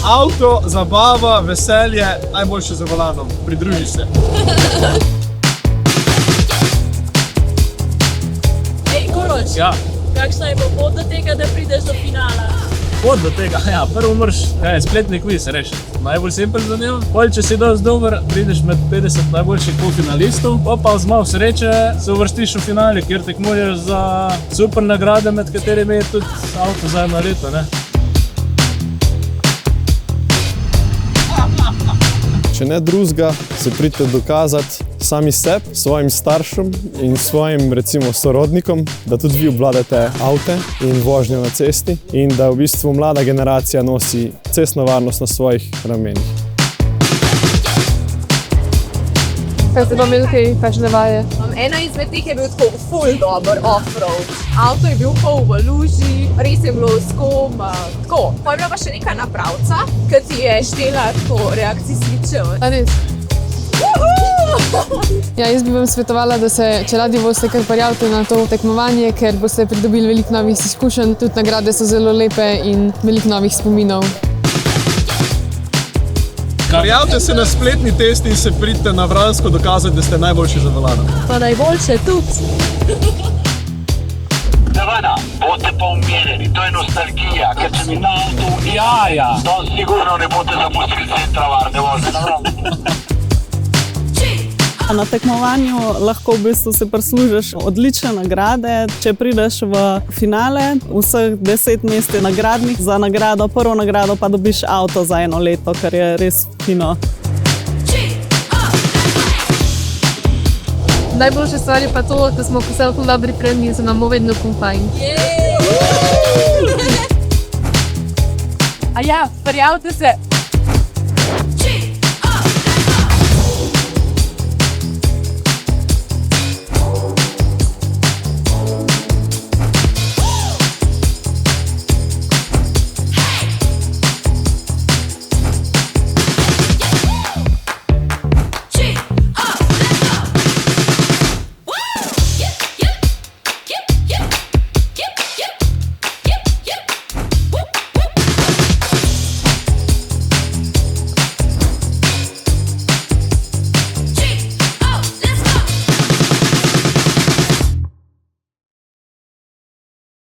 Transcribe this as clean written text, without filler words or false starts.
Avto, zabava, veselje, najboljše za volanom. Pridruži se. Ej, Koroč, Ja, kakšna je pa pot do tega, da prideš do finala? pot do tega, ja, prvo moraš spletni kviz rešiti. Najbolj simpel za njo. Pol, če si dosti dober, prideš med 50 najboljših polfinalistov, pa z malo sreče se uvrstiš v finale, kjer tekmuješ za super nagrade, med katerimi je tudi avto za eno leto, ne. Če ne drugega, se pridite dokazati sami sebi, svojim staršem in svojim, recimo, sorodnikom, da tudi vi obvladate avte in vožnjo na cesti in da v bistvu mlada generacija nosi cestno varnost na svojih ramenih. Kaj ste pa imeli kaj kakšne vaje? Ena izmed teh je bil tako ful dober off-road. Avto je bil pol v luži, res je bilo skom, tako. Pa je bila pa še neka napravca, ki ti je štela tako reakcijsličev. A res? Ja, jaz bi vam svetovala, da se, če radi boste, kar prijavite na to tekmovanje, ker boste pridobili veliko novih izkušenj, tudi nagrade so zelo lepe in veliko novih spominov. Prijavite se na spletni test in se pridite na Vransko dokazati, da ste najboljši za volanom. Pa najboljše tudi. Seveda, boste pa umirjeni, to je nostalgija, ker če mi na avtu Ja. to sigurno ne boste zapustili centra Varne vožnje na Vransko. Na tekmovanju lahko v bistvu si prislužiš odlične nagrade. Če prideš v finale, vseh 10 mest je nagradnih. Za nagrado, prvo nagrado pa dobiš avto za eno leto, kar je res fino. Najboljša stvar je pa to, da smo vse v dobri prednji, da imamo vedno kompajn. A ja, prijavite se